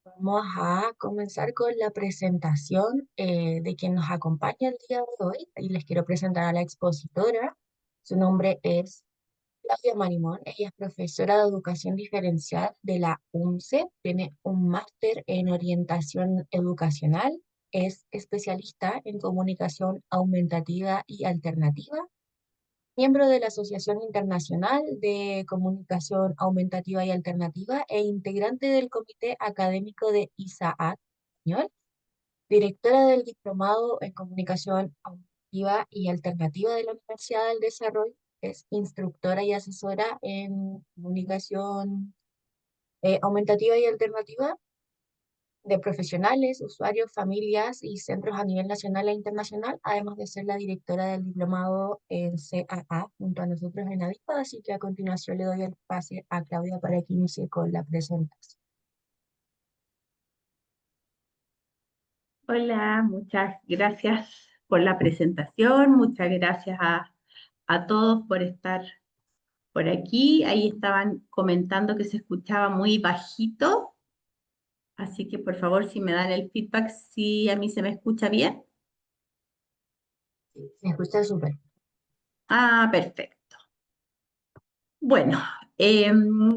Vamos a comenzar con la presentación de quien nos acompaña el día de hoy y les quiero presentar a la expositora. Su nombre es Claudia Marimón. Ella es profesora de educación diferencial de la UNCE, tiene un máster en orientación educacional, es especialista en comunicación aumentativa y alternativa, miembro de la Asociación Internacional de Comunicación Aumentativa y Alternativa e integrante del Comité Académico de ISAAC Español, directora del Diplomado en Comunicación Aumentativa y Alternativa de la Universidad del Desarrollo, es instructora y asesora en comunicación aumentativa y alternativa de profesionales, usuarios, familias y centros a nivel nacional e internacional, además de ser la directora del diplomado en CAA junto a nosotros en AVIPA. Así que a continuación le doy el pase a Claudia para que inicie con la presentación. Hola, muchas gracias por la presentación, muchas gracias a todos por estar por aquí. Ahí estaban comentando que se escuchaba muy bajito, así que por favor si me dan el feedback si a mí se me escucha bien. Se escucha súper. Ah, perfecto. Bueno,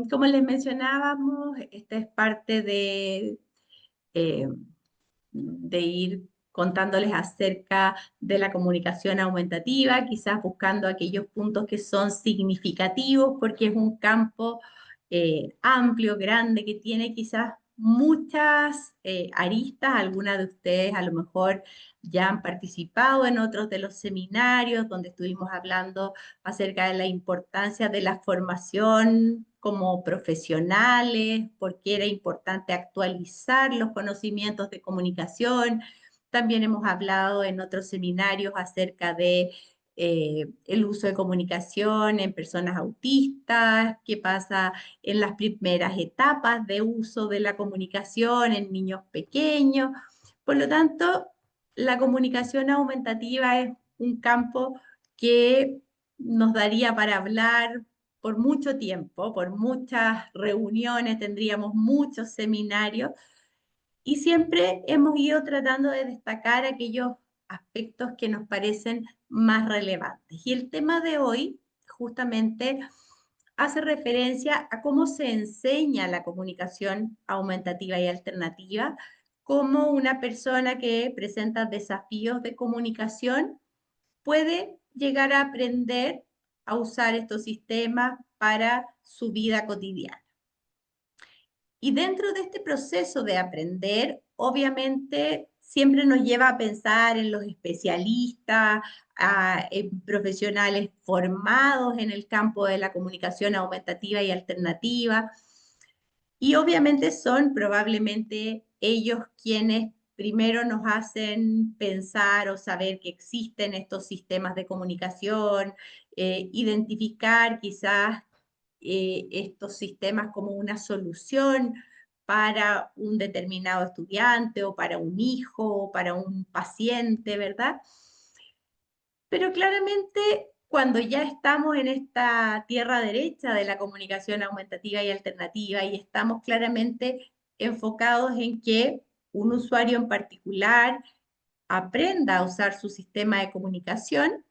como les mencionábamos, esta es parte eh, de ir contándoles acerca de la comunicación aumentativa, quizás buscando aquellos puntos que son significativos, porque es un campo amplio, grande, que tiene quizás muchas aristas. Algunas de ustedes a lo mejor ya han participado en otros de los seminarios donde estuvimos hablando acerca de la importancia de la formación como profesionales, porque era importante actualizar los conocimientos de comunicación. También hemos hablado en otros seminarios acerca de el uso de comunicación en personas autistas, qué pasa en las primeras etapas de uso de la comunicación en niños pequeños. Por lo tanto, la comunicación aumentativa es un campo que nos daría para hablar por mucho tiempo, por muchas reuniones, tendríamos muchos seminarios y siempre hemos ido tratando de destacar aquellos aspectos que nos parecen más relevantes. Y el tema de hoy justamente hace referencia a cómo se enseña la comunicación aumentativa y alternativa, cómo una persona que presenta desafíos de comunicación puede llegar a aprender a usar estos sistemas para su vida cotidiana. Y dentro de este proceso de aprender, obviamente siempre nos lleva a pensar en los especialistas, en profesionales formados en el campo de la comunicación aumentativa y alternativa. Y obviamente son probablemente ellos quienes primero nos hacen pensar o saber que existen estos sistemas de comunicación, identificar quizás estos sistemas como una solución para un determinado estudiante o para un hijo o para un paciente, ¿verdad? Pero claramente cuando ya estamos en esta tierra derecha de la comunicación aumentativa y alternativa y estamos claramente enfocados en que un usuario en particular aprenda a usar su sistema de comunicación,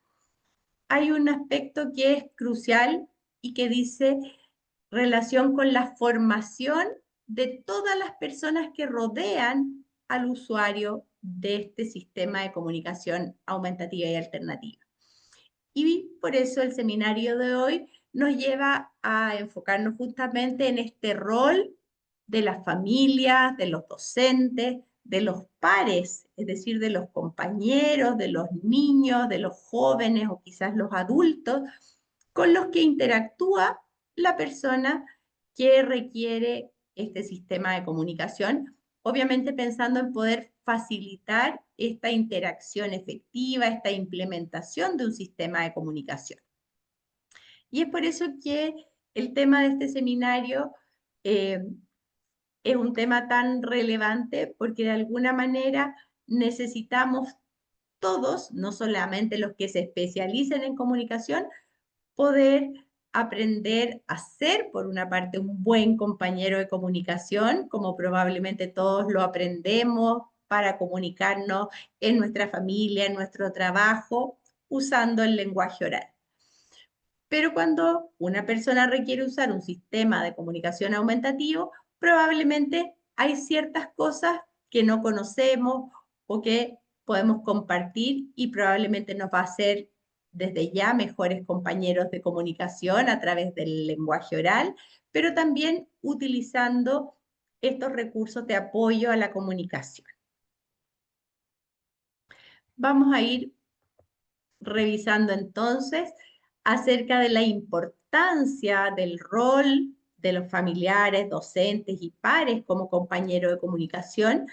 hay un aspecto que es crucial y que dice relación con la formación de todas las personas que rodean al usuario de este sistema de comunicación aumentativa y alternativa. Y por eso el seminario de hoy nos lleva a enfocarnos justamente en este rol de las familias, de los docentes, de los pares, es decir, de los compañeros, de los niños, de los jóvenes o quizás los adultos, con los que interactúa la persona que requiere este sistema de comunicación, obviamente pensando en poder facilitar esta interacción efectiva, esta implementación de un sistema de comunicación. Y es por eso que el tema de este seminario eh, es un tema tan relevante porque de alguna manera necesitamos todos, no solamente los que se especialicen en comunicación, poder aprender a ser, por una parte, un buen compañero de comunicación, como probablemente todos lo aprendemos para comunicarnos en nuestra familia, en nuestro trabajo, usando el lenguaje oral. Pero cuando una persona requiere usar un sistema de comunicación aumentativo, probablemente hay ciertas cosas que no conocemos o que podemos compartir y probablemente nos va a hacer desde ya mejores compañeros de comunicación a través del lenguaje oral, pero también utilizando estos recursos de apoyo a la comunicación. Vamos a ir revisando entonces acerca de la importancia del rol de los familiares, docentes y pares como compañero de comunicación,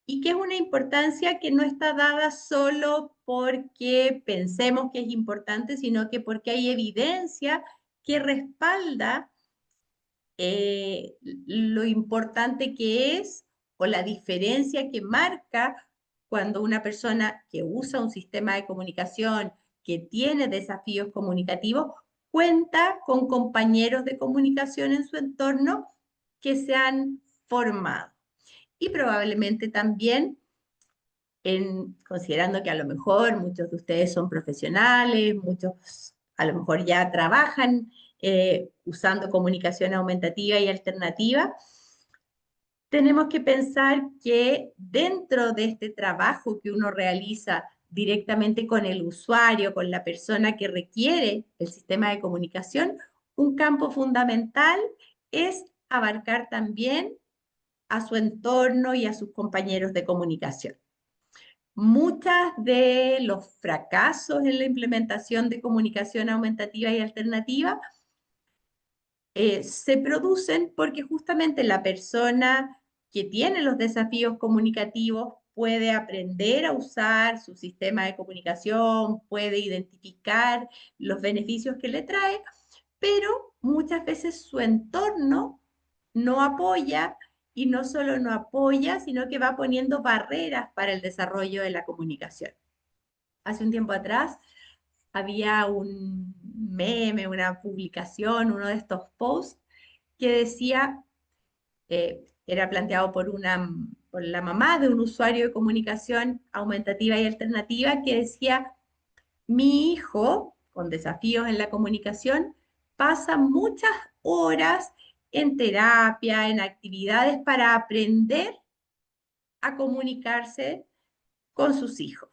y que es una importancia que no está dada solo porque pensemos que es importante, sino que porque hay evidencia que respalda lo importante que es o la diferencia que marca cuando una persona que usa un sistema de comunicación, que tiene desafíos comunicativos, cuenta con compañeros de comunicación en su entorno que se han formado. Y probablemente también considerando que a lo mejor muchos de ustedes son profesionales, muchos a lo mejor ya trabajan usando comunicación aumentativa y alternativa, tenemos que pensar que dentro de este trabajo que uno realiza directamente con el usuario, con la persona que requiere el sistema de comunicación, un campo fundamental es abarcar también a su entorno y a sus compañeros de comunicación. Muchas de los fracasos en la implementación de comunicación aumentativa y alternativa se producen porque justamente la persona que tiene los desafíos comunicativos puede aprender a usar su sistema de comunicación, puede identificar los beneficios que le trae, pero muchas veces su entorno no apoya y no solo no apoya, sino que va poniendo barreras para el desarrollo de la comunicación. Hace un tiempo atrás había un meme, una publicación, uno de estos posts que decía, era planteado por la mamá de un usuario de comunicación aumentativa y alternativa que decía, mi hijo, con desafíos en la comunicación, pasa muchas horas en terapia, en actividades para aprender a comunicarse con sus hijos.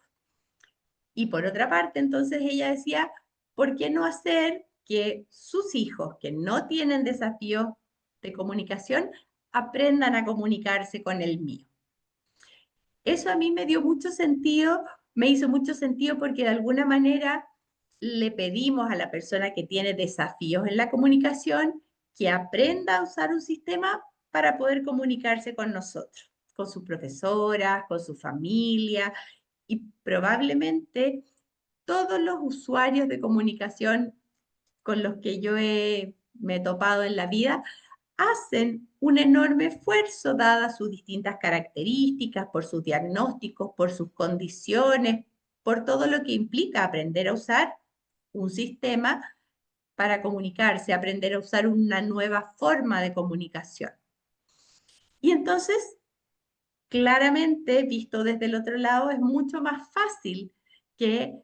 Y por otra parte, entonces ella decía, ¿por qué no hacer que sus hijos que no tienen desafíos de comunicación aprendan a comunicarse con el mío? Eso a mí me dio mucho sentido, me hizo mucho sentido porque de alguna manera le pedimos a la persona que tiene desafíos en la comunicación que aprenda a usar un sistema para poder comunicarse con nosotros, con sus profesoras, con su familia y probablemente todos los usuarios de comunicación con los que me he topado en la vida hacen un enorme esfuerzo dadas sus distintas características, por sus diagnósticos, por sus condiciones, por todo lo que implica aprender a usar un sistema para comunicarse, aprender a usar una nueva forma de comunicación. Y entonces, claramente, visto desde el otro lado, es mucho más fácil que,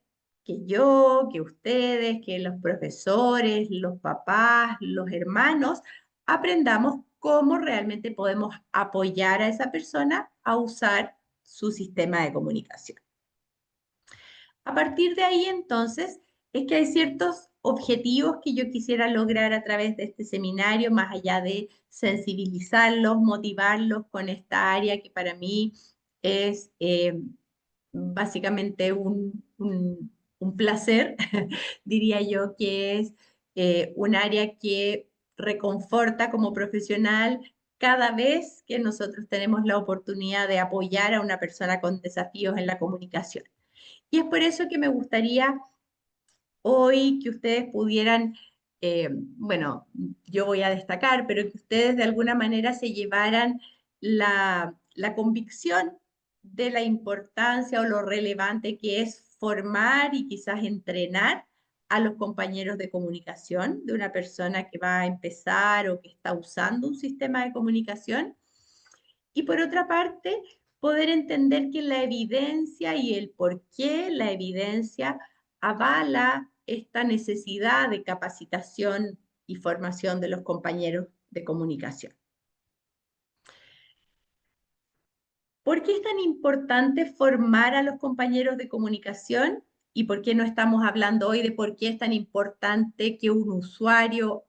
que yo, que ustedes, que los profesores, los papás, los hermanos, aprendamos cómo realmente podemos apoyar a esa persona a usar su sistema de comunicación. A partir de ahí, entonces, es que hay ciertos objetivos que yo quisiera lograr a través de este seminario, más allá de sensibilizarlos, motivarlos con esta área que para mí es básicamente un placer, diría yo, que es un área que reconforta como profesional cada vez que nosotros tenemos la oportunidad de apoyar a una persona con desafíos en la comunicación. Y es por eso que me gustaría hoy que ustedes pudieran, bueno, yo voy a destacar, pero que ustedes de alguna manera se llevaran la convicción de la importancia o lo relevante que es formar y quizás entrenar a los compañeros de comunicación de una persona que va a empezar o que está usando un sistema de comunicación. Y por otra parte, poder entender que la evidencia y el por qué la evidencia avala esta necesidad de capacitación y formación de los compañeros de comunicación. ¿Por qué es tan importante formar a los compañeros de comunicación? ¿Y por qué no estamos hablando hoy de por qué es tan importante que un usuario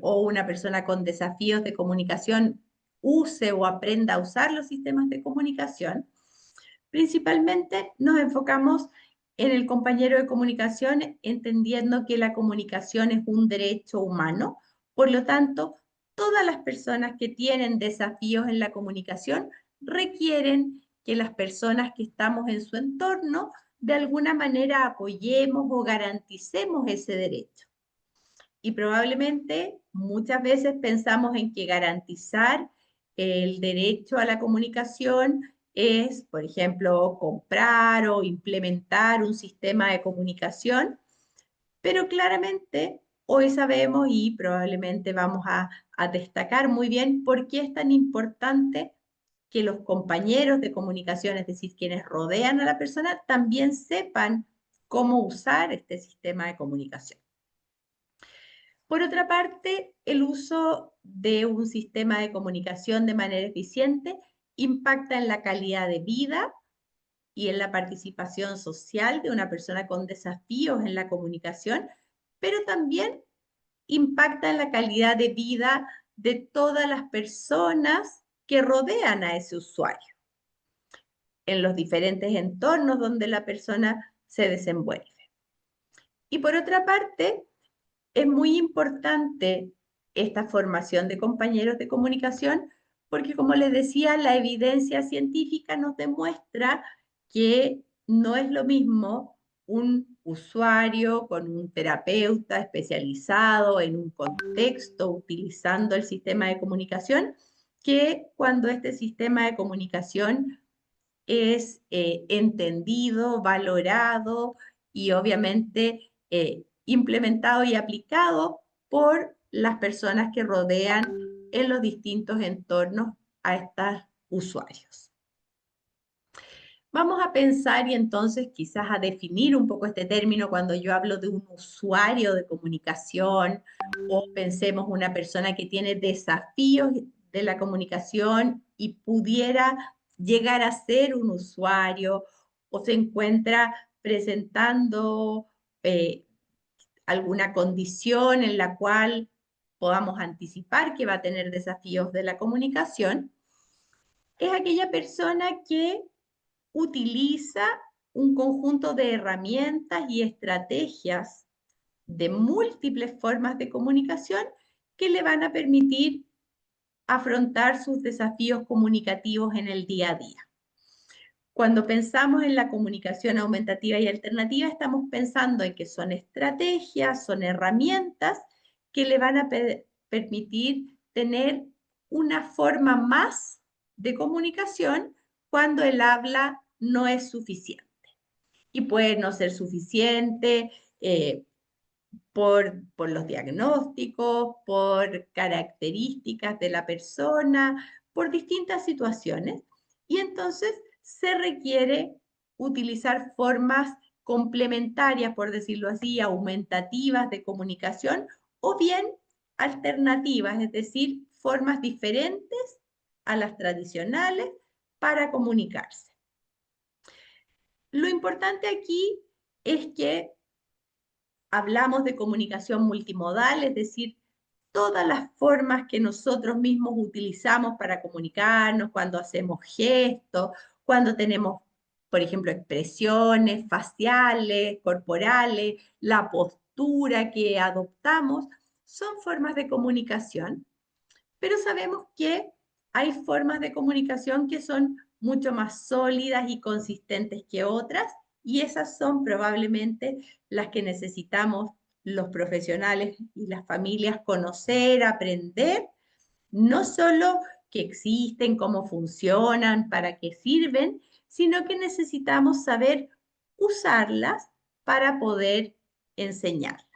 o una persona con desafíos de comunicación use o aprenda a usar los sistemas de comunicación? Principalmente nos enfocamos en el compañero de comunicación, entendiendo que la comunicación es un derecho humano. Por lo tanto, todas las personas que tienen desafíos en la comunicación requieren que las personas que estamos en su entorno de alguna manera apoyemos o garanticemos ese derecho. Y probablemente muchas veces pensamos en que garantizar el derecho a la comunicación es, por ejemplo, comprar o implementar un sistema de comunicación, pero claramente hoy sabemos y probablemente vamos a destacar muy bien por qué es tan importante que los compañeros de comunicación, es decir, quienes rodean a la persona, también sepan cómo usar este sistema de comunicación. Por otra parte, el uso de un sistema de comunicación de manera eficiente impacta en la calidad de vida y en la participación social de una persona con desafíos en la comunicación, pero también impacta en la calidad de vida de todas las personas que rodean a ese usuario, en los diferentes entornos donde la persona se desenvuelve. Y por otra parte, es muy importante esta formación de compañeros de comunicación porque, como les decía, la evidencia científica nos demuestra que no es lo mismo un usuario con un terapeuta especializado en un contexto utilizando el sistema de comunicación que cuando este sistema de comunicación es entendido, valorado y obviamente implementado y aplicado por las personas que rodean en los distintos entornos a estos usuarios. Vamos a pensar y entonces quizás a definir un poco este término cuando yo hablo de un usuario de comunicación o pensemos una persona que tiene desafíos de la comunicación y pudiera llegar a ser un usuario o se encuentra presentando eh, alguna condición en la cual podamos anticipar que va a tener desafíos de la comunicación, es aquella persona que utiliza un conjunto de herramientas y estrategias de múltiples formas de comunicación que le van a permitir afrontar sus desafíos comunicativos en el día a día. Cuando pensamos en la comunicación aumentativa y alternativa, estamos pensando en que son estrategias, son herramientas que le van a permitir tener una forma más de comunicación cuando el habla no es suficiente. Y puede no ser suficiente por los diagnósticos, por características de la persona, por distintas situaciones. Y entonces se requiere utilizar formas complementarias, por decirlo así, aumentativas de comunicación o bien alternativas, es decir, formas diferentes a las tradicionales para comunicarse. Lo importante aquí es que hablamos de comunicación multimodal, es decir, todas las formas que nosotros mismos utilizamos para comunicarnos, cuando hacemos gestos, cuando tenemos, por ejemplo, expresiones faciales, corporales, la postura que adoptamos, son formas de comunicación, pero sabemos que hay formas de comunicación que son mucho más sólidas y consistentes que otras, y esas son probablemente las que necesitamos los profesionales y las familias conocer, aprender, no solo que existen, cómo funcionan, para qué sirven, sino que necesitamos saber usarlas para poder enseñar.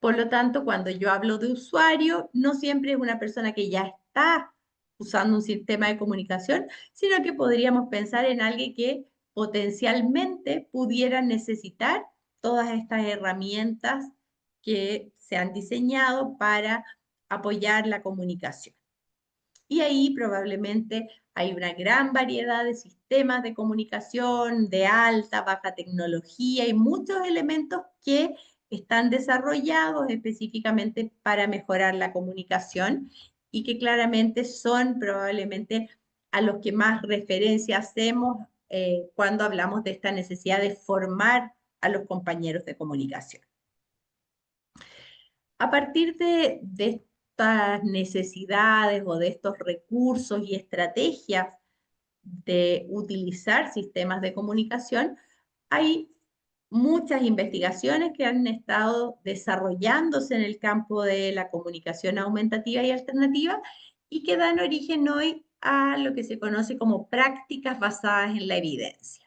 Por lo tanto, cuando yo hablo de usuario, no siempre es una persona que ya está usando un sistema de comunicación, sino que podríamos pensar en alguien que potencialmente pudiera necesitar todas estas herramientas que se han diseñado para apoyar la comunicación. Y ahí probablemente hay una gran variedad de sistemas de comunicación de alta, baja tecnología y muchos elementos que están desarrollados específicamente para mejorar la comunicación y que claramente son probablemente a los que más referencia hacemos cuando hablamos de esta necesidad de formar a los compañeros de comunicación. A partir de estas necesidades o de estos recursos y estrategias de utilizar sistemas de comunicación, hay muchas investigaciones que han estado desarrollándose en el campo de la comunicación aumentativa y alternativa y que dan origen hoy a lo que se conoce como prácticas basadas en la evidencia.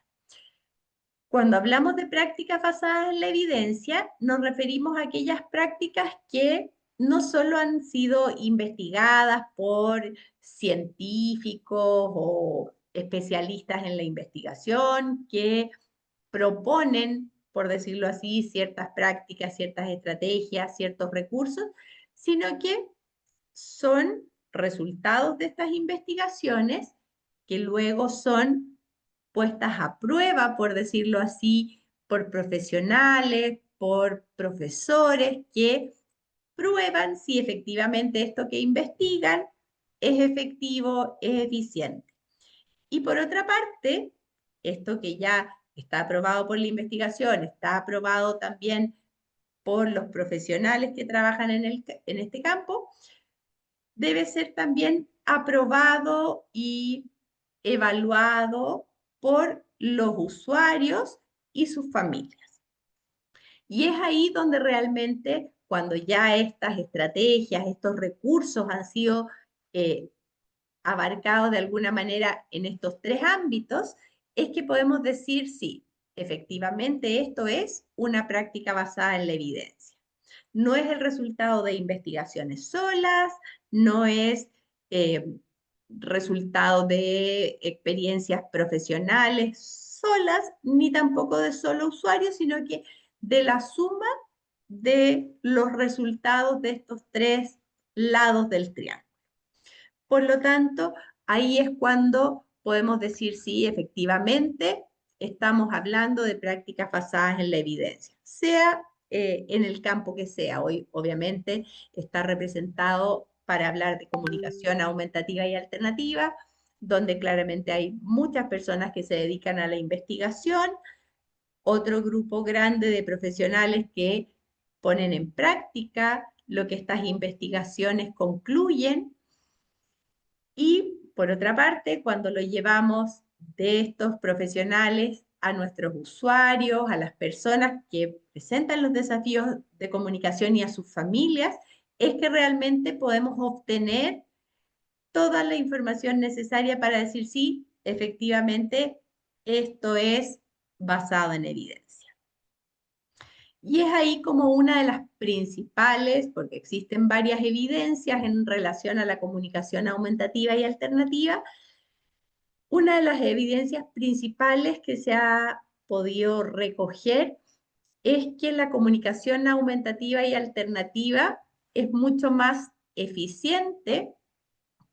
Cuando hablamos de prácticas basadas en la evidencia, nos referimos a aquellas prácticas que no solo han sido investigadas por científicos o especialistas en la investigación, que proponen, por decirlo así, ciertas prácticas, ciertas estrategias, ciertos recursos, sino que son resultados de estas investigaciones que luego son puestas a prueba, por decirlo así, por profesionales, por profesores que prueban si efectivamente esto que investigan es efectivo, es eficiente. Y por otra parte, esto que ya está aprobado por la investigación, está aprobado también por los profesionales que trabajan en este campo, debe ser también aprobado y evaluado por los usuarios y sus familias. Y es ahí donde realmente, cuando ya estas estrategias, estos recursos han sido eh, abarcados de alguna manera en estos tres ámbitos, es que podemos decir, sí, efectivamente esto es una práctica basada en la evidencia. No es el resultado de investigaciones solas, no es eh, resultado de experiencias profesionales solas, ni tampoco de solo usuarios, sino que de la suma de los resultados de estos tres lados del triángulo. Por lo tanto, ahí es cuando podemos decir sí, efectivamente, estamos hablando de prácticas basadas en la evidencia, sea en el campo que sea. Hoy, obviamente, está representado para hablar de comunicación aumentativa y alternativa, donde claramente hay muchas personas que se dedican a la investigación, otro grupo grande de profesionales que ponen en práctica lo que estas investigaciones concluyen y por otra parte, cuando lo llevamos de estos profesionales a nuestros usuarios, a las personas que presentan los desafíos de comunicación y a sus familias, es que realmente podemos obtener toda la información necesaria para decir sí, efectivamente, esto es basado en evidencia. Y es ahí como una de las principales, porque existen varias evidencias en relación a la comunicación aumentativa y alternativa, una de las evidencias principales que se ha podido recoger es que la comunicación aumentativa y alternativa es mucho más eficiente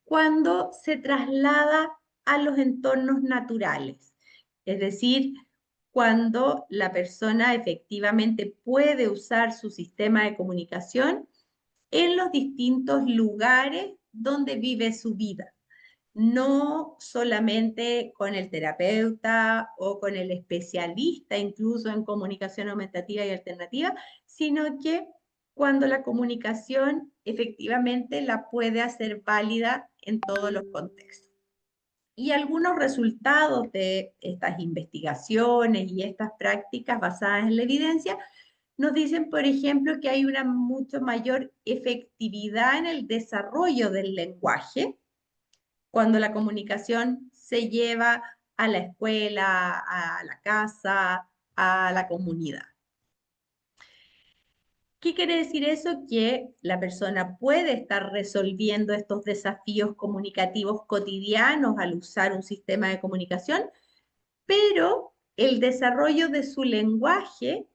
cuando se traslada a los entornos naturales. Es decir, cuando la persona efectivamente puede usar su sistema de comunicación en los distintos lugares donde vive su vida, no solamente con el terapeuta o con el especialista, incluso en comunicación aumentativa y alternativa, sino que cuando la comunicación efectivamente la puede hacer válida en todos los contextos. Y algunos resultados de estas investigaciones y estas prácticas basadas en la evidencia nos dicen, por ejemplo, que hay una mucho mayor efectividad en el desarrollo del lenguaje cuando la comunicación se lleva a la escuela, a la casa, a la comunidad. ¿Qué quiere decir eso? Que la persona puede estar resolviendo estos desafíos comunicativos cotidianos al usar un sistema de comunicación, pero el desarrollo de su lenguaje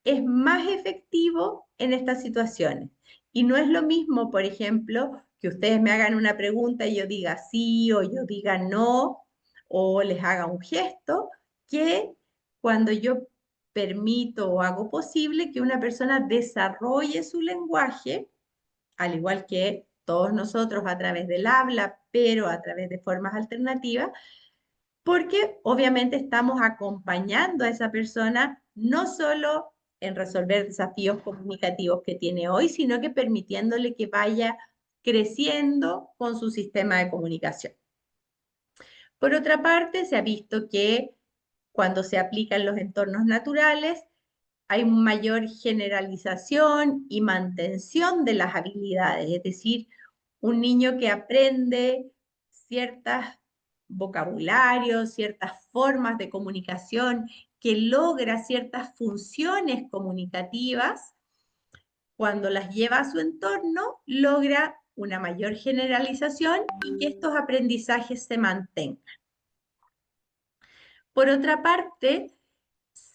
es más efectivo en estas situaciones. Y no es lo mismo, por ejemplo, que ustedes me hagan una pregunta y yo diga sí o yo diga no o les haga un gesto, que cuando yo permito o hago posible que una persona desarrolle su lenguaje, al igual que todos nosotros a través del habla, pero a través de formas alternativas, porque obviamente estamos acompañando a esa persona no solo en resolver desafíos comunicativos que tiene hoy, sino que permitiéndole que vaya creciendo con su sistema de comunicación. Por otra parte, se ha visto que cuando se aplica en los entornos naturales, hay mayor generalización y mantención de las habilidades, es decir, un niño que aprende ciertos vocabularios, ciertas formas de comunicación, que logra ciertas funciones comunicativas, cuando las lleva a su entorno, logra una mayor generalización y que estos aprendizajes se mantengan. Por otra parte,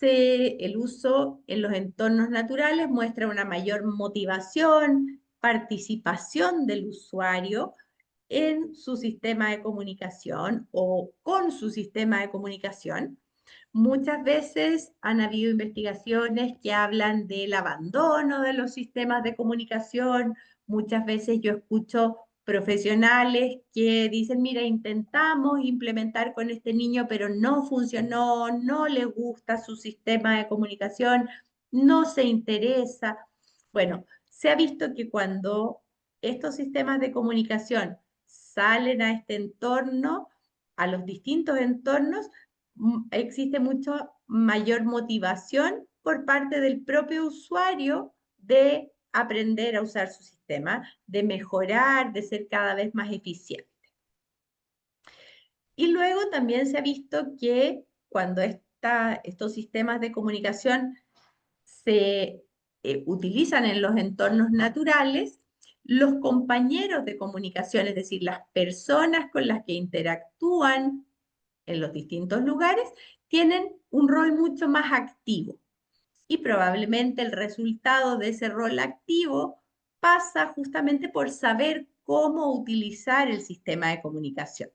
el uso en los entornos naturales muestra una mayor motivación, participación del usuario en su sistema de comunicación o con su sistema de comunicación. Muchas veces han habido investigaciones que hablan del abandono de los sistemas de comunicación. Muchas veces yo escucho profesionales que dicen, mira, intentamos implementar con este niño, pero no funcionó, no le gusta su sistema de comunicación, no se interesa. Bueno, se ha visto que cuando estos sistemas de comunicación salen a este entorno, a los distintos entornos, existe mucho mayor motivación por parte del propio usuario de aprender a usar su sistema, de mejorar, de ser cada vez más eficiente. Y luego también se ha visto que cuando estos sistemas de comunicación se utilizan en los entornos naturales, los compañeros de comunicación, es decir, las personas con las que interactúan en los distintos lugares, tienen un rol mucho más activo. Y probablemente el resultado de ese rol activo pasa justamente por saber cómo utilizar el sistema de comunicación.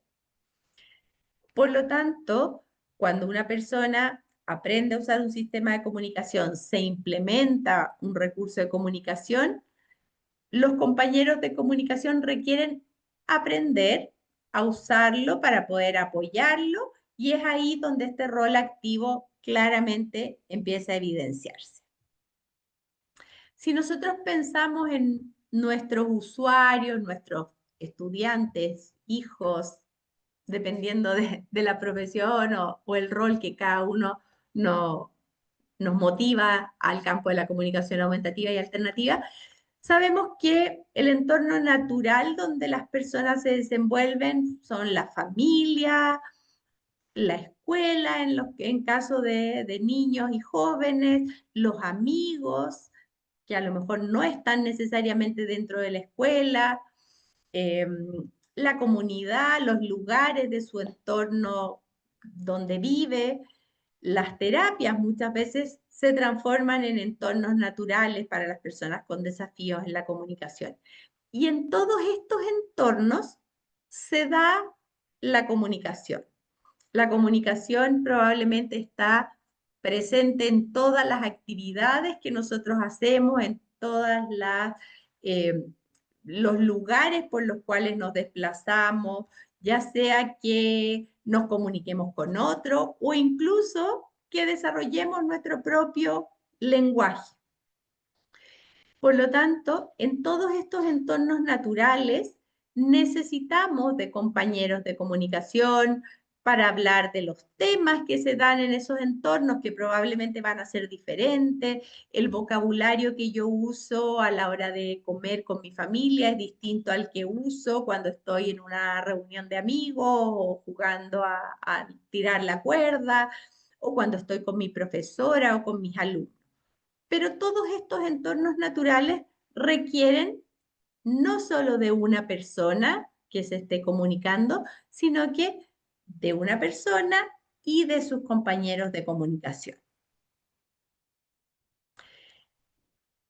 Por lo tanto, cuando una persona aprende a usar un sistema de comunicación, se implementa un recurso de comunicación, los compañeros de comunicación requieren aprender a usarlo para poder apoyarlo y es ahí donde este rol activo claramente empieza a evidenciarse. Si nosotros pensamos en nuestros usuarios, nuestros estudiantes, hijos, dependiendo de la profesión o el rol que cada uno no, nos motiva al campo de la comunicación aumentativa y alternativa, sabemos que el entorno natural donde las personas se desenvuelven son la familia, la escuela, en caso de niños y jóvenes, los amigos, que a lo mejor no están necesariamente dentro de la escuela, eh, la comunidad, los lugares de su entorno donde vive. Las terapias muchas veces se transforman en entornos naturales para las personas con desafíos en la comunicación. Y en todos estos entornos se da la comunicación. La comunicación probablemente está presente en todas las actividades que nosotros hacemos, en todas eh, los lugares por los cuales nos desplazamos, ya sea que nos comuniquemos con otro o incluso que desarrollemos nuestro propio lenguaje. Por lo tanto, en todos estos entornos naturales necesitamos de compañeros de comunicación para hablar de los temas que se dan en esos entornos que probablemente van a ser diferentes. El vocabulario que yo uso a la hora de comer con mi familia es distinto al que uso cuando estoy en una reunión de amigos o jugando a tirar la cuerda o cuando estoy con mi profesora o con mis alumnos. Pero todos estos entornos naturales requieren no solo de una persona que se esté comunicando, sino que de una persona y de sus compañeros de comunicación.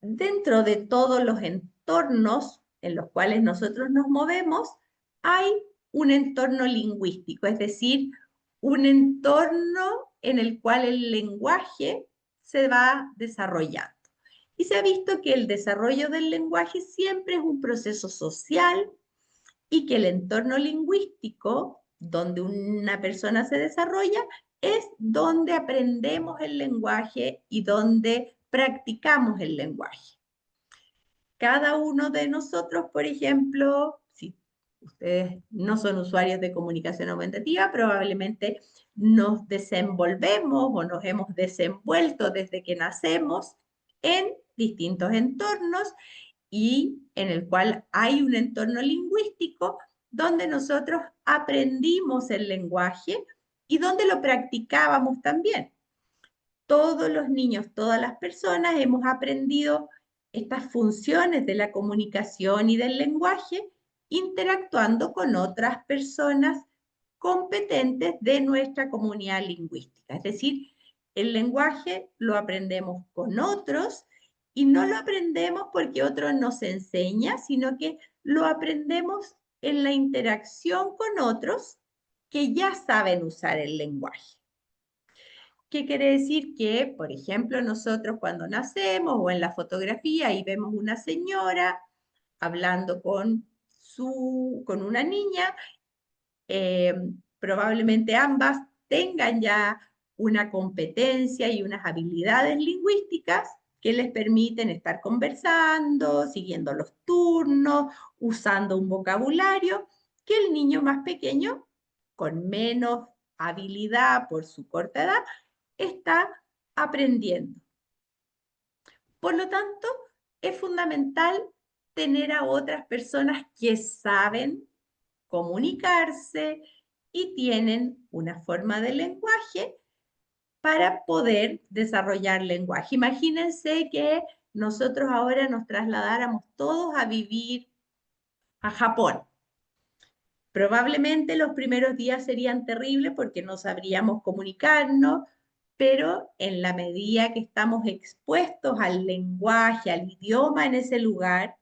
Dentro de todos los entornos en los cuales nosotros nos movemos, hay un entorno lingüístico, es decir, un entorno en el cual el lenguaje se va desarrollando. Y se ha visto que el desarrollo del lenguaje siempre es un proceso social y que el entorno lingüístico donde una persona se desarrolla es donde aprendemos el lenguaje y donde practicamos el lenguaje. Cada uno de nosotros, por ejemplo, si ustedes no son usuarios de comunicación aumentativa, probablemente nos desenvolvemos o nos hemos desenvuelto desde que nacemos en distintos entornos y en el cual hay un entorno lingüístico donde nosotros aprendimos el lenguaje y donde lo practicábamos también. Todos los niños, todas las personas hemos aprendido estas funciones de la comunicación y del lenguaje interactuando con otras personas competentes de nuestra comunidad lingüística. Es decir, el lenguaje lo aprendemos con otros y no lo aprendemos porque otro nos enseña, sino que lo aprendemos en la interacción con otros que ya saben usar el lenguaje. ¿Qué quiere decir? Que, por ejemplo, nosotros cuando nacemos o en la fotografía y vemos una señora hablando con una niña, eh, probablemente ambas tengan ya una competencia y unas habilidades lingüísticas que les permiten estar conversando, siguiendo los turnos, usando un vocabulario que el niño más pequeño, con menos habilidad por su corta edad, está aprendiendo. Por lo tanto, es fundamental tener a otras personas que saben comunicarse y tienen una forma de lenguaje para poder desarrollar lenguaje. Imagínense que nosotros ahora nos trasladáramos todos a vivir a Japón. Probablemente los primeros días serían terribles porque no sabríamos comunicarnos, pero en la medida que estamos expuestos al lenguaje, al idioma en ese lugar,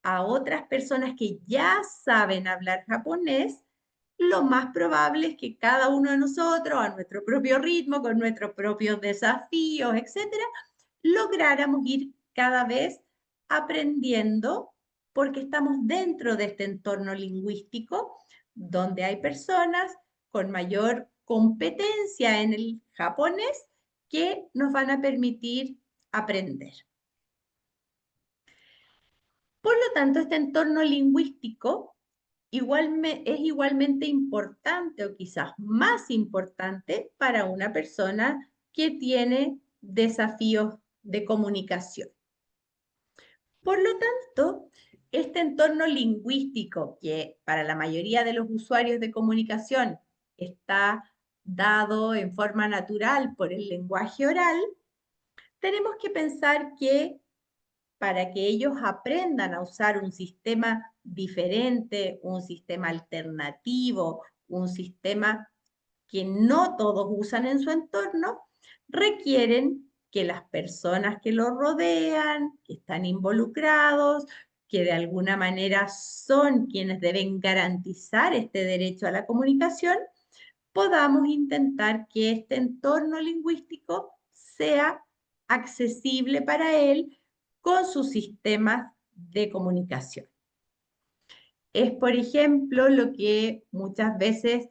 a otras personas que ya saben hablar japonés, lo más probable es que cada uno de nosotros, a nuestro propio ritmo, con nuestros propios desafíos, etcétera, lográramos ir cada vez aprendiendo porque estamos dentro de este entorno lingüístico donde hay personas con mayor competencia en el japonés que nos van a permitir aprender. Por lo tanto, este entorno lingüístico es igualmente importante o quizás más importante para una persona que tiene desafíos de comunicación. Por lo tanto, este entorno lingüístico que para la mayoría de los usuarios de comunicación está dado en forma natural por el lenguaje oral, tenemos que pensar que para que ellos aprendan a usar un sistema diferente, un sistema alternativo, un sistema que no todos usan en su entorno, requieren que las personas que los rodean, que están involucrados, que de alguna manera son quienes deben garantizar este derecho a la comunicación, podamos intentar que este entorno lingüístico sea accesible para él con sus sistemas de comunicación. Es, por ejemplo, lo que muchas veces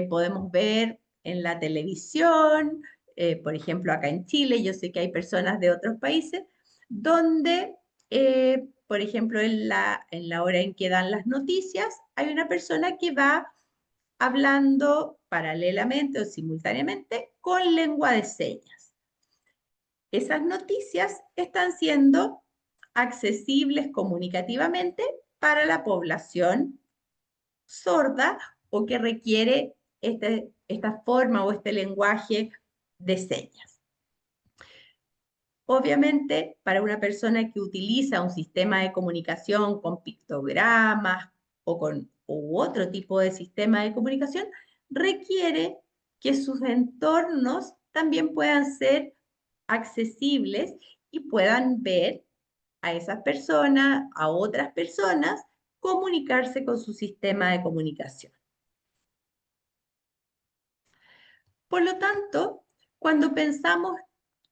podemos ver en la televisión, por ejemplo, acá en Chile, yo sé que hay personas de otros países, donde, por ejemplo, en la hora en que dan las noticias, hay una persona que va hablando paralelamente o simultáneamente con lengua de señas. Esas noticias están siendo accesibles comunicativamente para la población sorda o que requiere esta forma o este lenguaje de señas. Obviamente, para una persona que utiliza un sistema de comunicación con pictogramas u otro tipo de sistema de comunicación, requiere que sus entornos también puedan ser accesibles y puedan ver a esas personas, a otras personas, comunicarse con su sistema de comunicación. Por lo tanto, cuando pensamos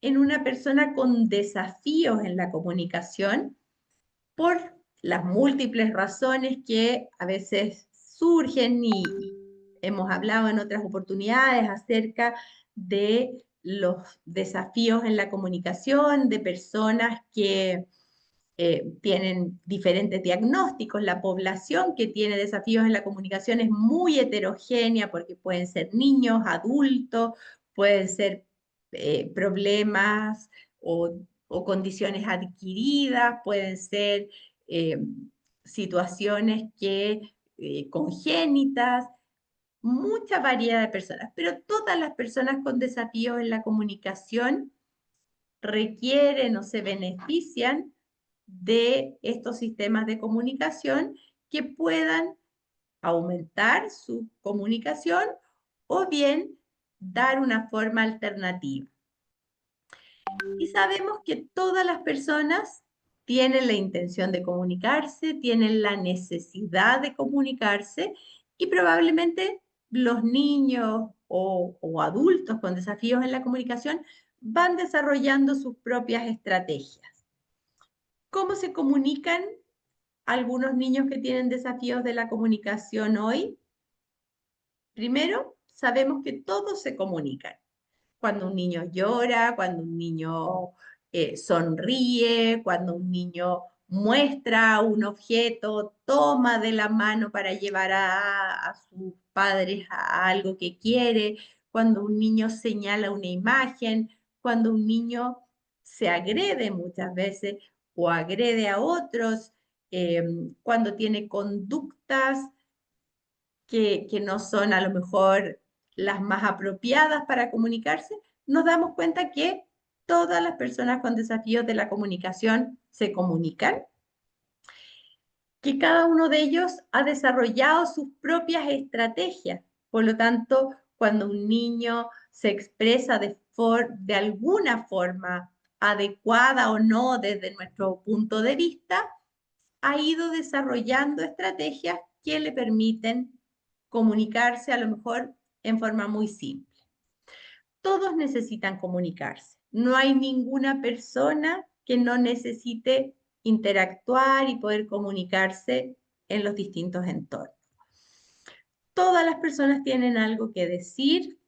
en una persona con desafíos en la comunicación, por las múltiples razones que a veces surgen y hemos hablado en otras oportunidades acerca de los desafíos en la comunicación de personas que tienen diferentes diagnósticos. La población que tiene desafíos en la comunicación es muy heterogénea porque pueden ser niños, adultos, pueden ser problemas o condiciones adquiridas, pueden ser eh, situaciones congénitas, mucha variedad de personas, pero todas las personas con desafíos en la comunicación requieren o se benefician de estos sistemas de comunicación que puedan aumentar su comunicación o bien dar una forma alternativa. Y sabemos que todas las personas tienen la intención de comunicarse, tienen la necesidad de comunicarse y probablemente los niños o adultos con desafíos en la comunicación van desarrollando sus propias estrategias. ¿Cómo se comunican algunos niños que tienen desafíos de la comunicación hoy? Primero, sabemos que todos se comunican. Cuando un niño llora, cuando un niño sonríe, cuando un niño muestra un objeto, toma de la mano para llevar a sus padres a algo que quiere, cuando un niño señala una imagen, cuando un niño se agrede muchas veces o agrede a otros, eh, cuando tiene conductas que no son a lo mejor las más apropiadas para comunicarse, nos damos cuenta que todas las personas con desafíos de la comunicación se comunican, que cada uno de ellos ha desarrollado sus propias estrategias. Por lo tanto, cuando un niño se expresa de alguna forma adecuada o no desde nuestro punto de vista, ha ido desarrollando estrategias que le permiten comunicarse a lo mejor en forma muy simple. Todos necesitan comunicarse. No hay ninguna persona que no necesite interactuar y poder comunicarse en los distintos entornos. Todas las personas tienen algo que decir,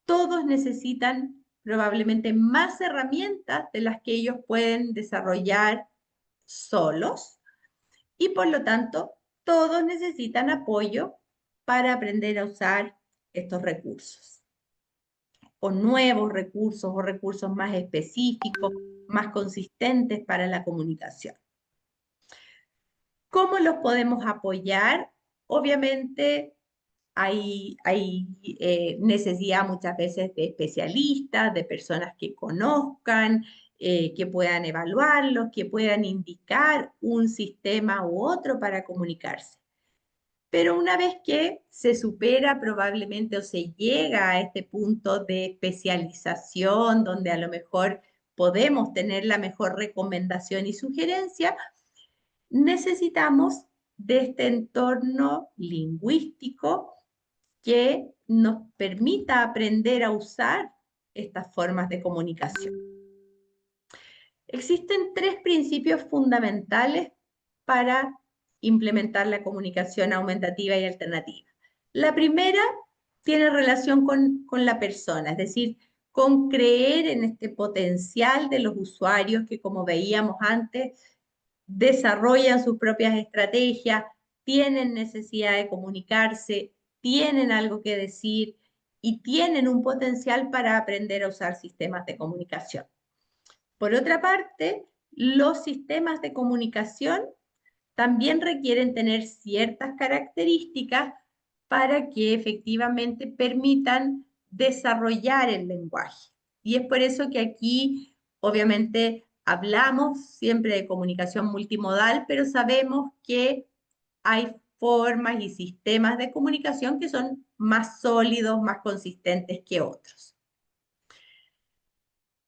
todos necesitan probablemente más herramientas de las que ellos pueden desarrollar solos y por lo tanto todos necesitan apoyo para aprender a usar estos recursos o nuevos recursos o recursos más específicos, más consistentes para la comunicación. ¿Cómo los podemos apoyar? Obviamente hay necesidad muchas veces de especialistas, de personas que conozcan, que puedan evaluarlos, que puedan indicar un sistema u otro para comunicarse. Pero una vez que se supera probablemente o se llega a este punto de especialización, donde a lo mejor podemos tener la mejor recomendación y sugerencia, necesitamos de este entorno lingüístico que nos permita aprender a usar estas formas de comunicación. Existen tres principios fundamentales para implementar la comunicación aumentativa y alternativa. La primera tiene relación con la persona, es decir, con creer en este potencial de los usuarios que, como veíamos antes, desarrollan sus propias estrategias, tienen necesidad de comunicarse, tienen algo que decir y tienen un potencial para aprender a usar sistemas de comunicación. Por otra parte, los sistemas de comunicación también requieren tener ciertas características para que efectivamente permitan desarrollar el lenguaje. Y es por eso que aquí obviamente hablamos siempre de comunicación multimodal, pero sabemos que hay formas y sistemas de comunicación que son más sólidos, más consistentes que otros.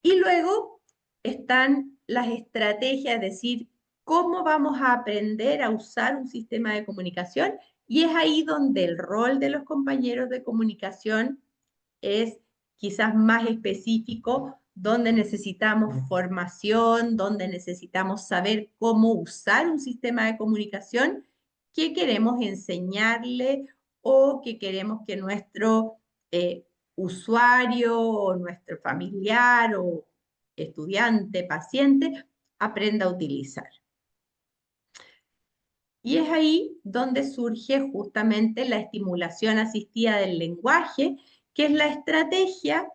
Y luego están las estrategias, es decir, cómo vamos a aprender a usar un sistema de comunicación. Y es ahí donde el rol de los compañeros de comunicación es quizás más específico, donde necesitamos formación, donde necesitamos saber cómo usar un sistema de comunicación que queremos enseñarle o que queremos que nuestro usuario o nuestro familiar o estudiante, paciente, aprenda a utilizar. Y es ahí donde surge justamente la estimulación asistida del lenguaje, que es la estrategia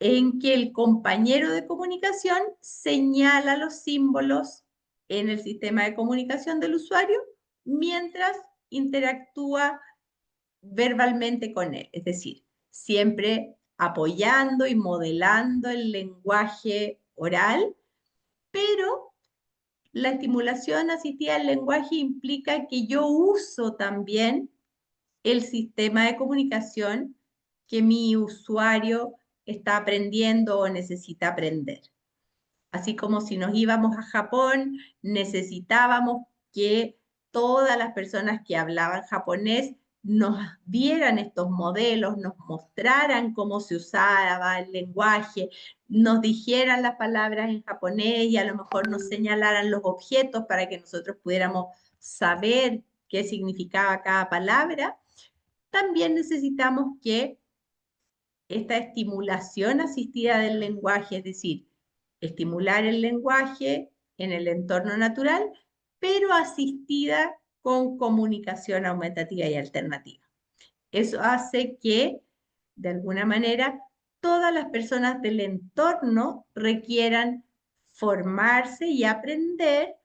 en que el compañero de comunicación señala los símbolos en el sistema de comunicación del usuario mientras interactúa verbalmente con él, es decir, siempre apoyando y modelando el lenguaje oral, pero la estimulación asistida del lenguaje implica que yo uso también el sistema de comunicación que mi usuario está aprendiendo o necesita aprender. Así como si nos íbamos a Japón, necesitábamos que todas las personas que hablaban japonés nos vieran estos modelos, nos mostraran cómo se usaba el lenguaje, nos dijeran las palabras en japonés y a lo mejor nos señalaran los objetos para que nosotros pudiéramos saber qué significaba cada palabra. También necesitamos que esta estimulación asistida del lenguaje, es decir, estimular el lenguaje en el entorno natural, pero asistida con comunicación aumentativa y alternativa. Eso hace que, de alguna manera, todas las personas del entorno requieran formarse y aprender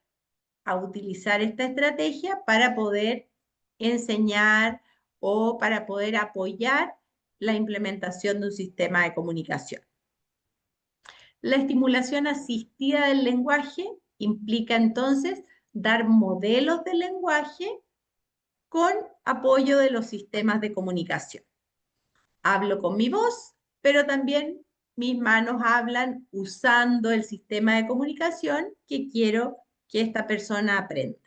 a utilizar esta estrategia para poder enseñar o para poder apoyar la implementación de un sistema de comunicación. La estimulación asistida del lenguaje implica entonces dar modelos de lenguaje con apoyo de los sistemas de comunicación. Hablo con mi voz, pero también mis manos hablan usando el sistema de comunicación que quiero que esta persona aprenda.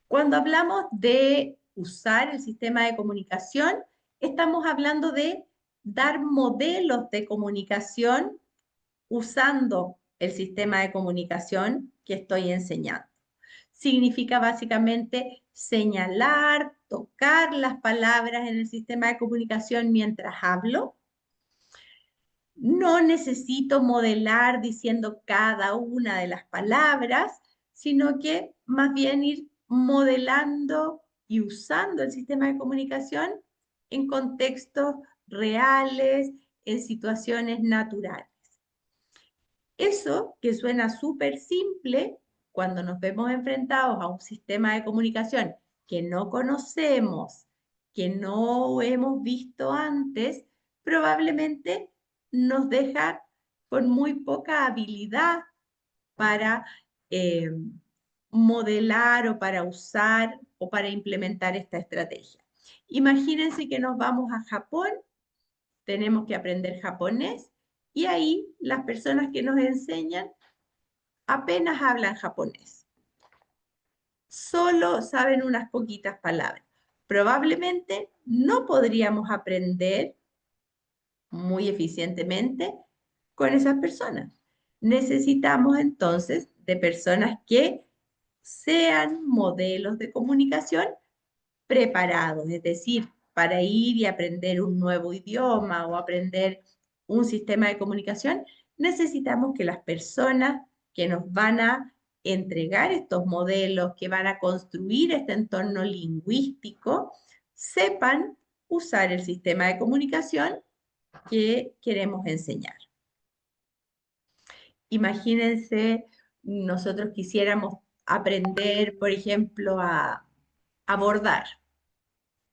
Cuando hablamos de usar el sistema de comunicación, estamos hablando de dar modelos de comunicación usando el sistema de comunicación que estoy enseñando. Significa básicamente señalar, tocar las palabras en el sistema de comunicación mientras hablo. No necesito modelar diciendo cada una de las palabras, sino que más bien ir modelando y usando el sistema de comunicación en contextos reales, en situaciones naturales. Eso que suena súper simple, cuando nos vemos enfrentados a un sistema de comunicación que no conocemos, que no hemos visto antes, probablemente nos deja con muy poca habilidad para eh, modelar o para usar o para implementar esta estrategia. Imagínense que nos vamos a Japón, tenemos que aprender japonés y ahí las personas que nos enseñan apenas hablan japonés. Solo saben unas poquitas palabras. Probablemente no podríamos aprender muy eficientemente con esas personas. Necesitamos entonces de personas que sean modelos de comunicación preparados, es decir, para ir y aprender un nuevo idioma o aprender un sistema de comunicación, necesitamos que las personas que nos van a entregar estos modelos, que van a construir este entorno lingüístico, sepan usar el sistema de comunicación que queremos enseñar. Imagínense, nosotros quisiéramos aprender, por ejemplo, a bordar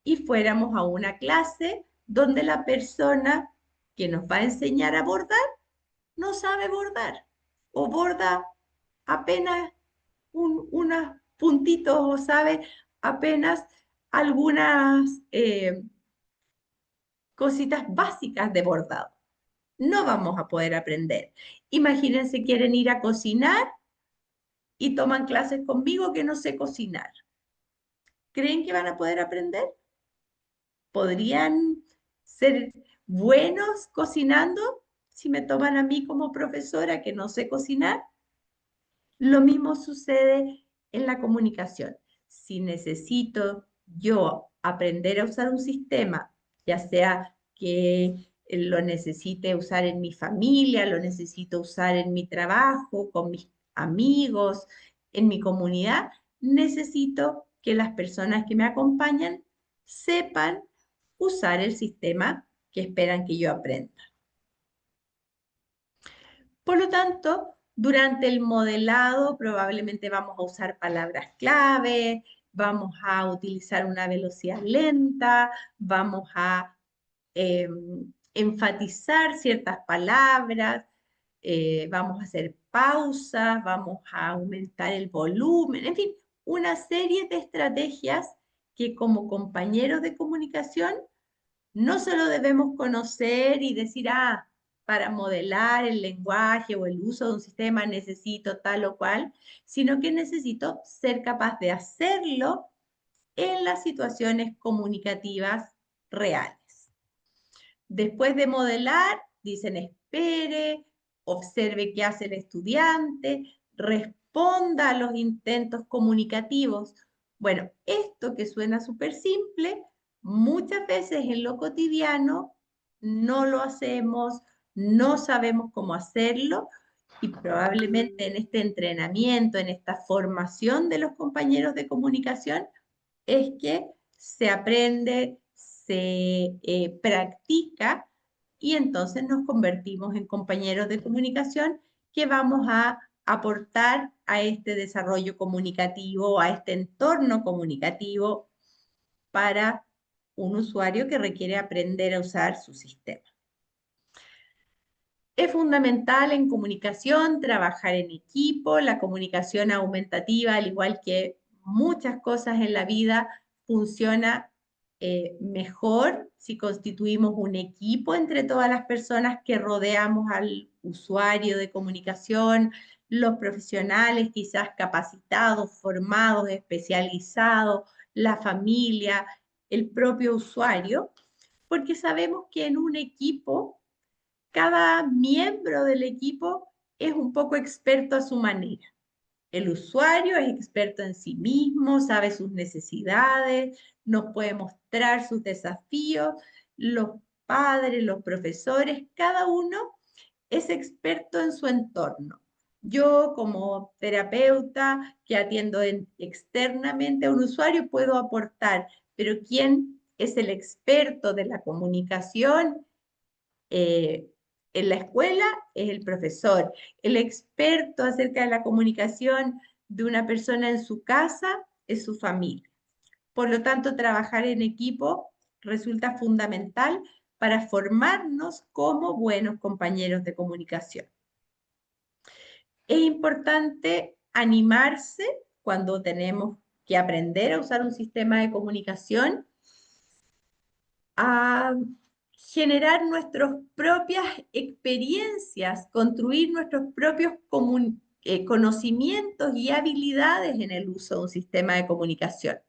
y fuéramos a una clase donde la persona que nos va a enseñar a bordar no sabe bordar o borda apenas unos puntitos o sabe apenas algunas cositas básicas de bordado. No vamos a poder aprender. Imagínense, quieren ir a cocinar y toman clases conmigo que no sé cocinar. ¿Creen que van a poder aprender? ¿Podrían ser buenos cocinando si me toman a mí como profesora que no sé cocinar? Lo mismo sucede en la comunicación. Si necesito yo aprender a usar un sistema, ya sea que lo necesite usar en mi familia, lo necesito usar en mi trabajo, con mis amigos, en mi comunidad, necesito que las personas que me acompañan sepan usar el sistema que esperan que yo aprenda. Por lo tanto, durante el modelado probablemente vamos a usar palabras clave, vamos a utilizar una velocidad lenta, vamos a eh, enfatizar ciertas palabras, vamos a hacer pausas, vamos a aumentar el volumen, en fin, una serie de estrategias que como compañeros de comunicación no solo debemos conocer y decir, para modelar el lenguaje o el uso de un sistema necesito tal o cual, sino que necesito ser capaz de hacerlo en las situaciones comunicativas reales. Después de modelar, dicen espere, observe qué hace el estudiante, responda a los intentos comunicativos. Bueno, esto que suena súper simple, muchas veces en lo cotidiano no lo hacemos, no sabemos cómo hacerlo y probablemente en este entrenamiento, en esta formación de los compañeros de comunicación, es que se aprende, se practica y entonces nos convertimos en compañeros de comunicación que vamos a aportar a este desarrollo comunicativo, a este entorno comunicativo para un usuario que requiere aprender a usar su sistema. Es fundamental en comunicación trabajar en equipo, la comunicación aumentativa, al igual que muchas cosas en la vida, funciona mejor si constituimos un equipo entre todas las personas que rodeamos al usuario de comunicación, los profesionales quizás capacitados, formados, especializados, la familia, el propio usuario, porque sabemos que en un equipo cada miembro del equipo es un poco experto a su manera. El usuario es experto en sí mismo, sabe sus necesidades, nos puede mostrar sus desafíos. Los padres, los profesores, cada uno es experto en su entorno. Yo como terapeuta que atiendo externamente a un usuario puedo aportar, pero ¿quién es el experto de la comunicación? eh, en la escuela es el profesor. El experto acerca de la comunicación de una persona en su casa es su familia. Por lo tanto, trabajar en equipo resulta fundamental para formarnos como buenos compañeros de comunicación. Es importante animarse cuando tenemos que aprender a usar un sistema de comunicación a generar nuestras propias experiencias, construir nuestros propios conocimientos y habilidades en el uso de un sistema de comunicación.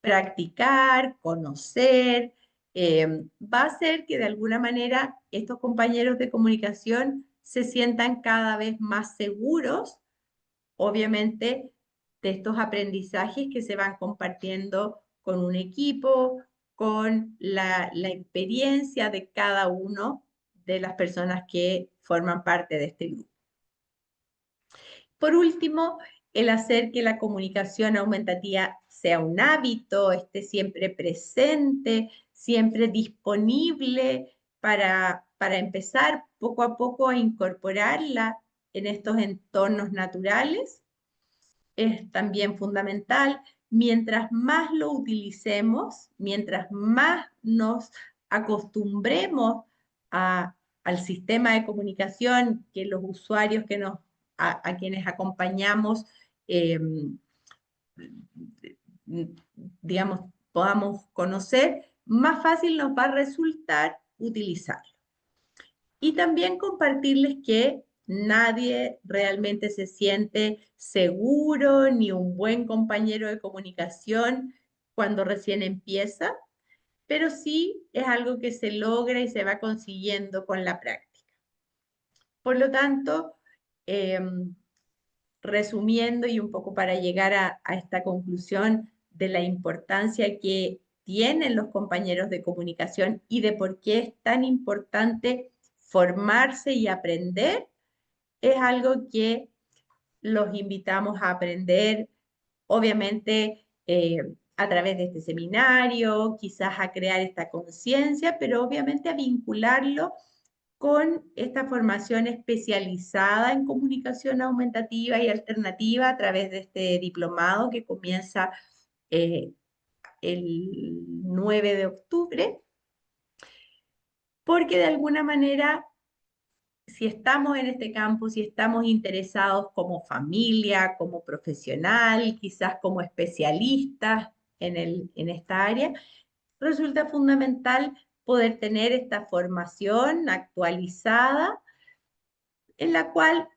Practicar, conocer, va a hacer que de alguna manera estos compañeros de comunicación se sientan cada vez más seguros, obviamente, de estos aprendizajes que se van compartiendo con un equipo, con la experiencia de cada uno de las personas que forman parte de este grupo. Por último, el hacer que la comunicación aumentativa sea un hábito, esté siempre presente, siempre disponible para empezar poco a poco a incorporarla en estos entornos naturales es también fundamental. Mientras más lo utilicemos, mientras más nos acostumbremos a- al sistema de comunicación que los usuarios a quienes acompañamos, eh, digamos, podamos conocer, más fácil nos va a resultar utilizarlo. Y también compartirles que nadie realmente se siente seguro ni un buen compañero de comunicación cuando recién empieza, pero sí es algo que se logra y se va consiguiendo con la práctica. Por lo tanto, resumiendo y un poco para llegar a esta conclusión de la importancia que tienen los compañeros de comunicación y de por qué es tan importante formarse y aprender, es algo que los invitamos a aprender, obviamente, a través de este seminario, quizás a crear esta conciencia, pero obviamente a vincularlo con esta formación especializada en comunicación aumentativa y alternativa a través de este diplomado que comienza eh, el 9 de octubre, porque de alguna manera, si estamos en este campo, si estamos interesados como familia, como profesional, quizás como especialistas en esta área, resulta fundamental poder tener esta formación actualizada en la cual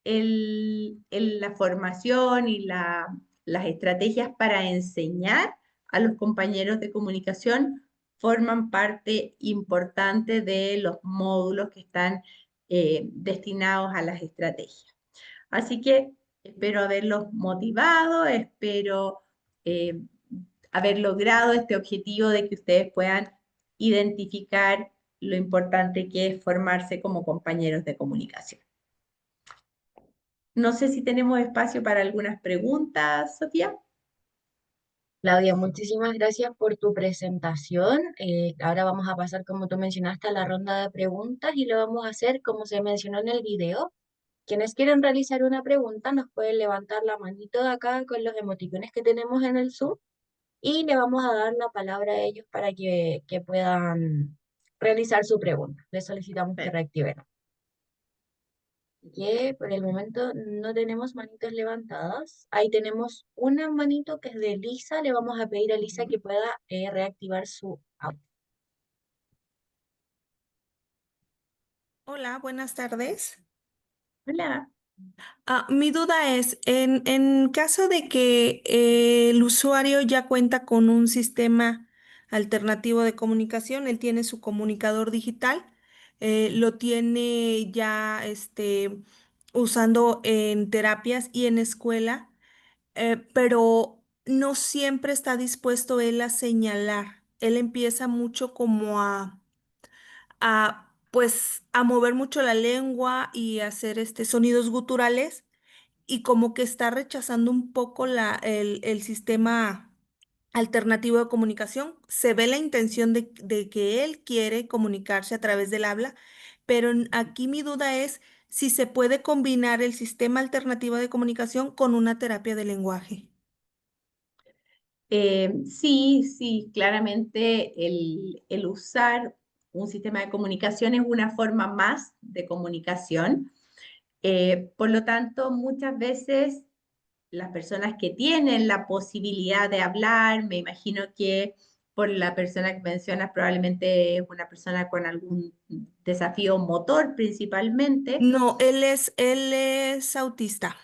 la formación y las estrategias para enseñar a los compañeros de comunicación forman parte importante de los módulos que están destinados a las estrategias. Así que espero haberlos motivado, espero eh, haber logrado este objetivo de que ustedes puedan identificar lo importante que es formarse como compañeros de comunicación. No sé si tenemos espacio para algunas preguntas, Sofía. Claudia, muchísimas gracias por tu presentación. Ahora vamos a pasar, como tú mencionaste, a la ronda de preguntas y lo vamos a hacer como se mencionó en el video. Quienes quieren realizar una pregunta nos pueden levantar la manito de acá con los emoticones que tenemos en el Zoom y le vamos a dar la palabra a ellos para que puedan realizar su pregunta. Les solicitamos que Per- reactiven. Que por el momento no tenemos manitos levantadas. Ahí tenemos una manito que es de Lisa. Le vamos a pedir a Lisa que pueda reactivar su audio. Hola, buenas tardes. Hola. Mi duda es, en caso de que el usuario ya cuenta con un sistema alternativo de comunicación, él tiene su comunicador digital, lo tiene ya usando en terapias y en escuela, pero no siempre está dispuesto él a señalar. Él empieza mucho como pues a mover mucho la lengua y hacer sonidos guturales y como que está rechazando un poco el sistema alternativo de comunicación. Se ve la intención de que él quiere comunicarse a través del habla, pero aquí mi duda es si se puede combinar el sistema alternativo de comunicación con una terapia de lenguaje. Sí, sí, claramente el usar un sistema de comunicación es una forma más de comunicación. Por lo tanto, muchas veces las personas que tienen la posibilidad de hablar, me imagino que por la persona que mencionas probablemente es una persona con algún desafío motor principalmente, No, él es autista.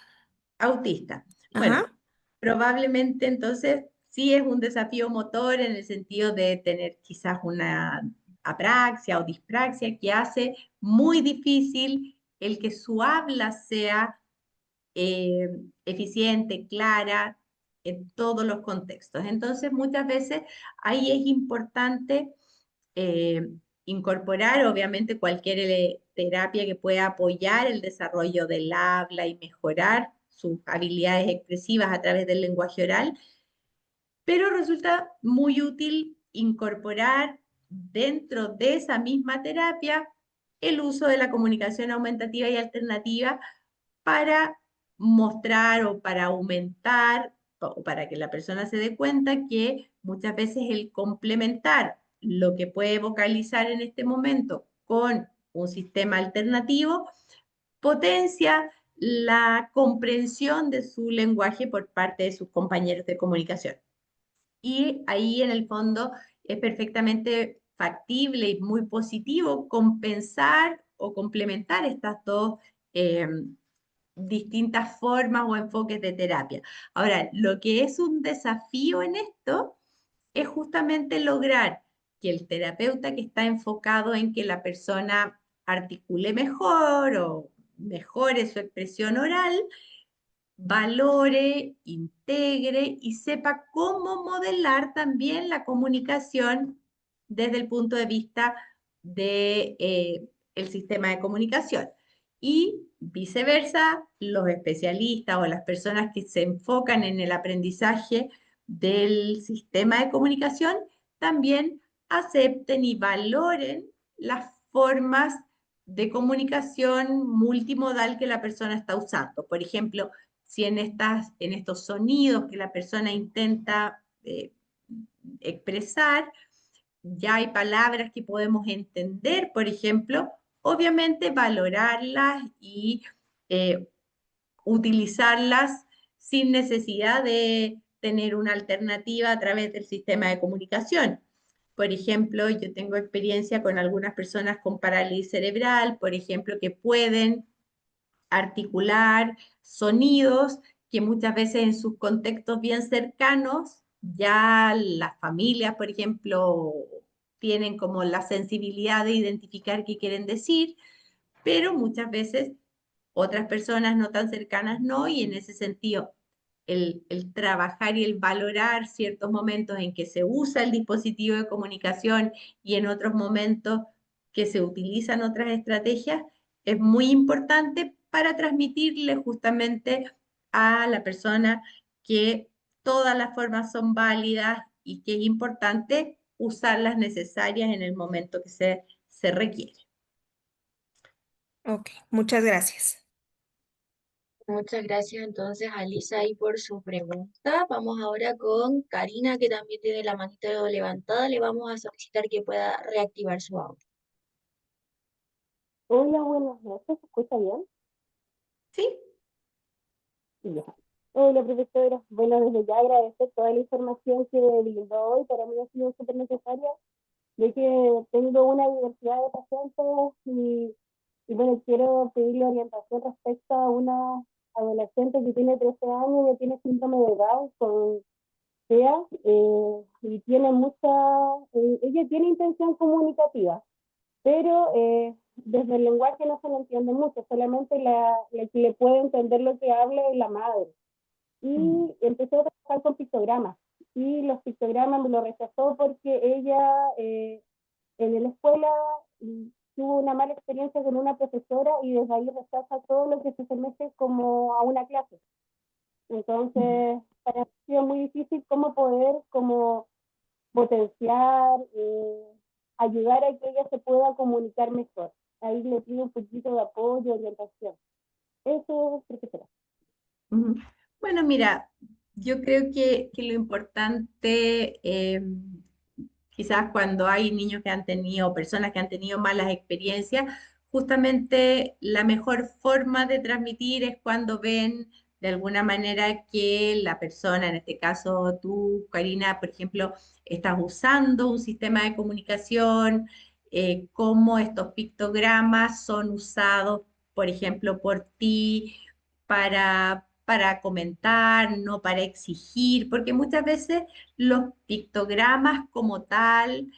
autista. Bueno, Ajá. probablemente entonces sí es un desafío motor en el sentido de tener quizás una apraxia o dispraxia que hace muy difícil el que su habla sea eh, eficiente, clara en todos los contextos. Entonces, muchas veces ahí es importante eh, incorporar, obviamente, cualquier terapia que pueda apoyar el desarrollo del habla y mejorar sus habilidades expresivas a través del lenguaje oral, pero resulta muy útil incorporar dentro de esa misma terapia el uso de la comunicación aumentativa y alternativa para mostrar o para aumentar o para que la persona se dé cuenta que muchas veces el complementar lo que puede vocalizar en este momento con un sistema alternativo, potencia la comprensión de su lenguaje por parte de sus compañeros de comunicación. Y ahí en el fondo es perfectamente factible y muy positivo compensar o complementar estas dos eh, distintas formas o enfoques de terapia. Ahora, lo que es un desafío en esto es justamente lograr que el terapeuta que está enfocado en que la persona articule mejor o mejore su expresión oral, valore, integre y sepa cómo modelar también la comunicación desde el punto de vista de, el sistema de comunicación. Y viceversa, los especialistas o las personas que se enfocan en el aprendizaje del sistema de comunicación también acepten y valoren las formas de comunicación multimodal que la persona está usando. Por ejemplo, si en estos sonidos que la persona intenta expresar, ya hay palabras que podemos entender, por ejemplo, obviamente valorarlas y eh, utilizarlas sin necesidad de tener una alternativa a través del sistema de comunicación. Por ejemplo, yo tengo experiencia con algunas personas con parálisis cerebral, por ejemplo, que pueden articular sonidos que muchas veces en sus contextos bien cercanos, ya las familias, por ejemplo, tienen como la sensibilidad de identificar qué quieren decir, pero muchas veces otras personas no tan cercanas no, y en ese sentido el trabajar y el valorar ciertos momentos en que se usa el dispositivo de comunicación y en otros momentos que se utilizan otras estrategias, es muy importante para transmitirle justamente a la persona que todas las formas son válidas y que es importante usar las necesarias en el momento que se requiere. Ok, muchas gracias. Muchas gracias entonces a Lisa ahí por su pregunta. Vamos ahora con Karina, que también tiene la manita levantada. Le vamos a solicitar que pueda reactivar su audio. Hola, buenas noches, ¿se escucha bien? ¿Sí? Ya. Hola, profesora. Bueno, desde ya agradecer toda la información que brindó hoy. Para mí ha sido súper necesaria, ya que tengo una diversidad de pacientes y bueno, quiero pedirle orientación respecto a una adolescente que tiene 13 años y tiene síndrome de Down con TEA y tiene ella tiene intención comunicativa, pero desde el lenguaje no se le entiende mucho, solamente la que le puede entender lo que habla es la madre. Y empezó a trabajar con pictogramas, y los pictogramas me lo rechazó porque ella en la escuela tuvo una mala experiencia con una profesora y desde ahí rechaza todo lo que se asemeje como a una clase. Entonces, para mí ha sido muy difícil cómo poder como potenciar, ayudar a que ella se pueda comunicar mejor. Ahí le pido un poquito de apoyo, orientación. Eso, profesora. Ujú. Bueno, mira, yo creo que lo importante, quizás cuando hay niños que han tenido, personas que han tenido malas experiencias, justamente la mejor forma de transmitir es cuando ven de alguna manera que la persona, en este caso tú, Karina, por ejemplo, estás usando un sistema de comunicación, cómo estos pictogramas son usados, por ejemplo, por ti para comentar, no para exigir, porque muchas veces los pictogramas como tal,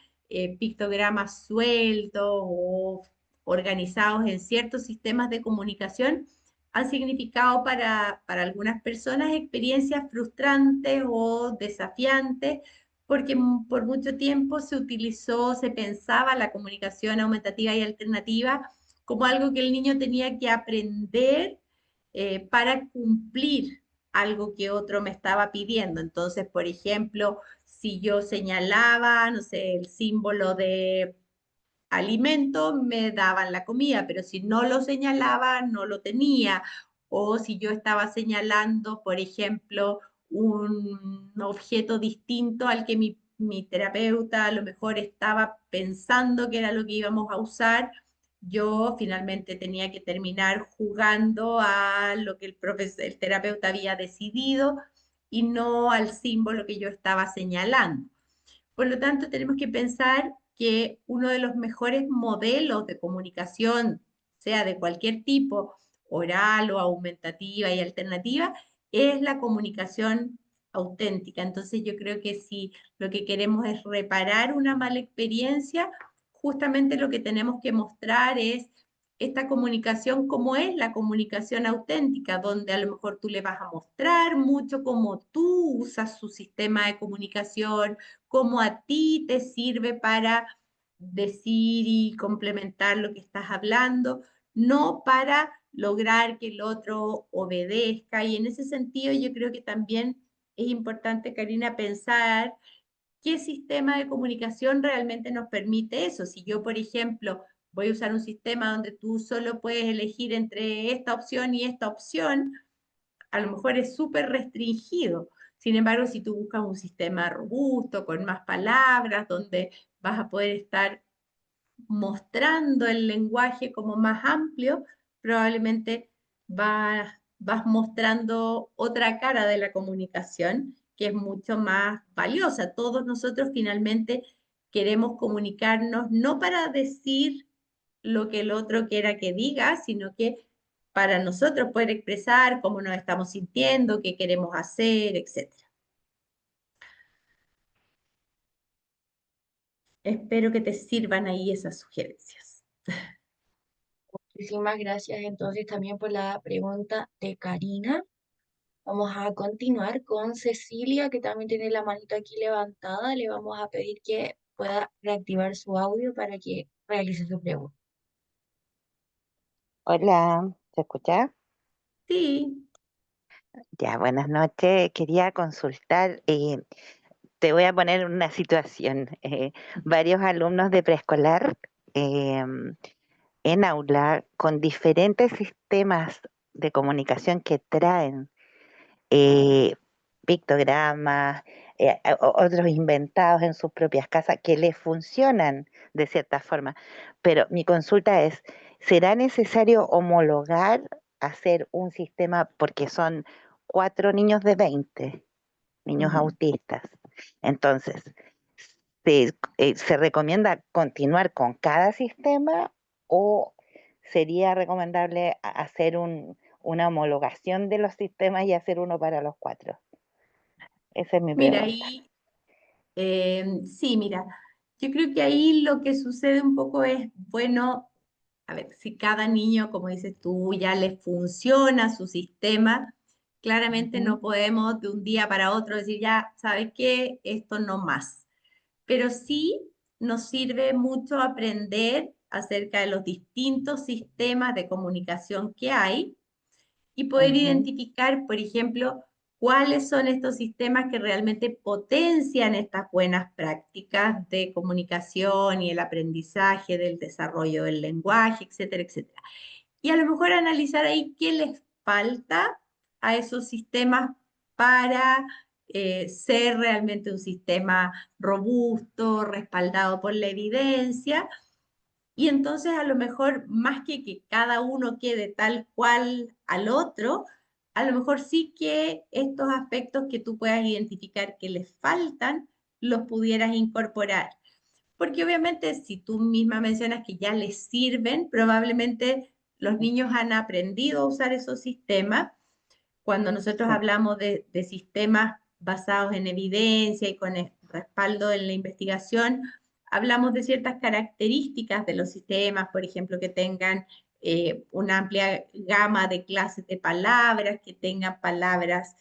pictogramas sueltos o organizados en ciertos sistemas de comunicación, han significado para algunas personas experiencias frustrantes o desafiantes, porque por mucho tiempo se utilizó, se pensaba la comunicación aumentativa y alternativa como algo que el niño tenía que aprender para cumplir algo que otro me estaba pidiendo. Entonces, por ejemplo, si yo señalaba, no sé, el símbolo de alimento, me daban la comida, pero si no lo señalaba, no lo tenía. O si yo estaba señalando, por ejemplo, un objeto distinto al que mi terapeuta a lo mejor estaba pensando que era lo que íbamos a usar, yo finalmente tenía que terminar jugando a lo que el terapeuta había decidido y no al símbolo que yo estaba señalando. Por lo tanto, tenemos que pensar que uno de los mejores modelos de comunicación, sea de cualquier tipo, oral o aumentativa y alternativa, es la comunicación auténtica. Entonces, yo creo que si lo que queremos es reparar una mala experiencia, justamente lo que tenemos que mostrar es esta comunicación como es la comunicación auténtica, donde a lo mejor tú le vas a mostrar mucho cómo tú usas su sistema de comunicación, cómo a ti te sirve para decir y complementar lo que estás hablando, no para lograr que el otro obedezca. Y en ese sentido yo creo que también es importante, Karina, pensar qué sistema de comunicación realmente nos permite eso. Si yo, por ejemplo, voy a usar un sistema donde tú solo puedes elegir entre esta opción y esta opción, a lo mejor es súper restringido. Sin embargo, si tú buscas un sistema robusto, con más palabras, donde vas a poder estar mostrando el lenguaje como más amplio, probablemente vas mostrando otra cara de la comunicación que es mucho más valiosa. Todos nosotros finalmente queremos comunicarnos no para decir lo que el otro quiera que diga, sino que para nosotros poder expresar cómo nos estamos sintiendo, qué queremos hacer, etcétera. Espero que te sirvan ahí esas sugerencias. Muchísimas gracias entonces también por la pregunta de Karina. Vamos a continuar con Cecilia, que también tiene la manito aquí levantada. Le vamos a pedir que pueda reactivar su audio para que realice su pregunta. Hola, ¿se escucha? Sí, Ya, buenas noches. Quería consultar, te voy a poner en una situación. Varios alumnos de preescolar eh, en aula con diferentes sistemas de comunicación que traen eh, pictogramas, otros inventados en sus propias casas que les funcionan de cierta forma. Pero mi consulta es, ¿será necesario homologar, hacer un sistema, porque son 4 niños de 20 niños ujú. autistas? Entonces, ¿se recomienda continuar con cada sistema o sería recomendable hacer una homologación de los sistemas y hacer uno para los 4? Esa es mi Mira, pregunta. ahí, sí, mira, yo creo que ahí lo que sucede un poco es, bueno, a ver, si cada niño, como dices tú, ya le funciona su sistema, claramente Ujú. no podemos de un día para otro decir, ya, ¿sabes qué? Esto no más. Pero sí nos sirve mucho aprender acerca de los distintos sistemas de comunicación que hay y poder Ujú. identificar, por ejemplo, cuáles son estos sistemas que realmente potencian estas buenas prácticas de comunicación y el aprendizaje del desarrollo del lenguaje, etcétera, etcétera. Y a lo mejor analizar ahí qué les falta a esos sistemas para ser realmente un sistema robusto, respaldado por la evidencia, y entonces a lo mejor más que cada uno quede tal cual al otro, a lo mejor sí que estos aspectos que tú puedas identificar que les faltan, los pudieras incorporar. Porque obviamente si tú misma mencionas que ya les sirven, probablemente los niños han aprendido a usar esos sistemas. Cuando nosotros Sí. hablamos de sistemas basados en evidencia y con el respaldo en la investigación, hablamos de ciertas características de los sistemas, por ejemplo, que tengan una amplia gama de clases de palabras, que tengan palabras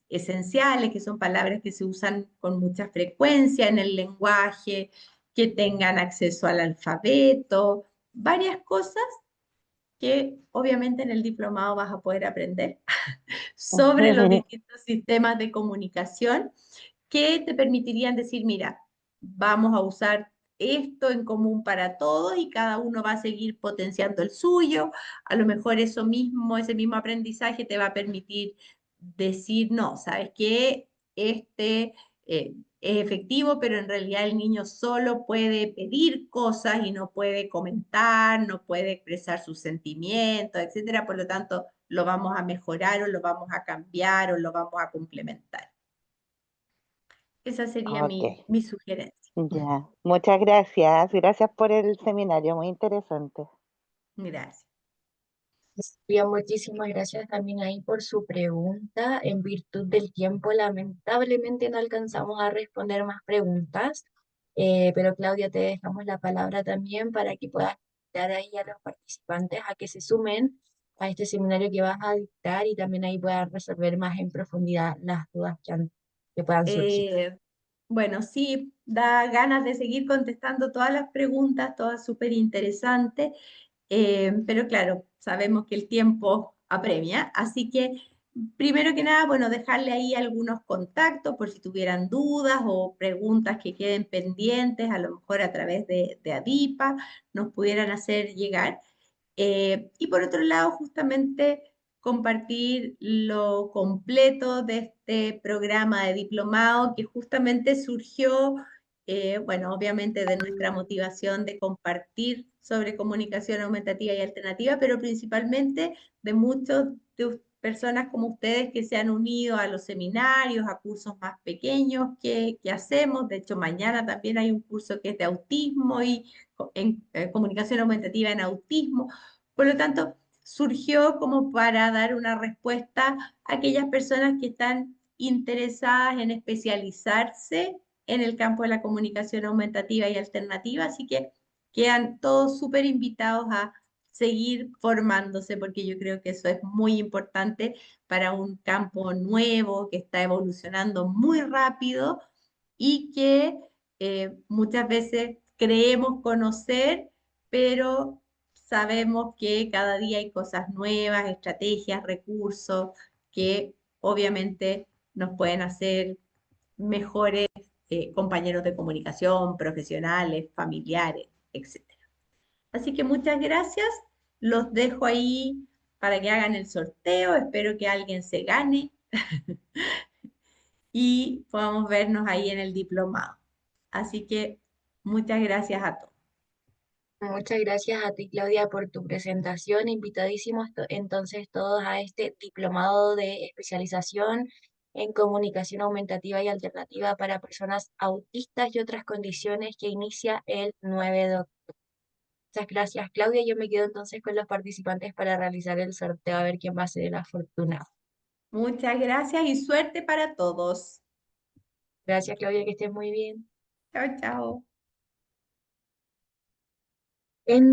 esenciales, que son palabras que se usan con mucha frecuencia en el lenguaje, que tengan acceso al alfabeto, varias cosas que obviamente en el diplomado vas a poder aprender sobre los distintos sistemas de comunicación que te permitirían decir, mira, vamos a usar esto en común para todos y cada uno va a seguir potenciando el suyo. A lo mejor eso mismo, ese mismo aprendizaje te va a permitir decir, no, ¿sabes qué? Este es efectivo, pero en realidad el niño solo puede pedir cosas y no puede comentar, no puede expresar sus sentimientos, etcétera. Por lo tanto, lo vamos a mejorar o lo vamos a cambiar o lo vamos a complementar. Esa sería Ok, mi sugerencia. ya. Muchas gracias. Gracias por el seminario, muy interesante. Gracias. Bien, muchísimas gracias también ahí por su pregunta. En virtud del tiempo, lamentablemente no alcanzamos a responder más preguntas, pero Claudia, te dejamos la palabra también para que puedas dar ahí a los participantes a que se sumen a este seminario que vas a dictar y también ahí puedan resolver más en profundidad las dudas que puedan surgir. Bueno, sí, da ganas de seguir contestando todas las preguntas, todas súper interesantes, pero claro, sabemos que el tiempo apremia, así que primero que nada, bueno, dejarle ahí algunos contactos por si tuvieran dudas o preguntas que queden pendientes, a lo mejor a través de ADIPA, nos pudieran hacer llegar. Y por otro lado, justamente compartir lo completo de este programa de diplomado que justamente surgió, bueno, obviamente de nuestra motivación de compartir sobre comunicación aumentativa y alternativa, pero principalmente de muchas personas como ustedes que se han unido a los seminarios, a cursos más pequeños que hacemos. De hecho, mañana también hay un curso que es de autismo y en comunicación aumentativa en autismo. Por lo tanto, surgió como para dar una respuesta a aquellas personas que están interesadas en especializarse en el campo de la comunicación aumentativa y alternativa, así que quedan todos súper invitados a seguir formándose, porque yo creo que eso es muy importante para un campo nuevo que está evolucionando muy rápido y que muchas veces creemos conocer, pero sabemos que cada día hay cosas nuevas, estrategias, recursos que obviamente nos pueden hacer mejores compañeros de comunicación, profesionales, familiares, etcétera. Así que muchas gracias. Los dejo ahí para que hagan el sorteo. Espero que alguien se gane y podamos vernos ahí en el diplomado. Así que muchas gracias a todos. Muchas gracias a ti, Claudia, por tu presentación. Invitadísimos entonces todos a este diplomado de especialización en comunicación aumentativa y alternativa para personas autistas y otras condiciones que inicia el 9 de octubre. Muchas gracias, Claudia. Yo me quedo entonces con los participantes para realizar el sorteo a ver quién va a ser el afortunado. Muchas gracias y suerte para todos. Gracias, Claudia, que estés muy bien. Chao, chao. En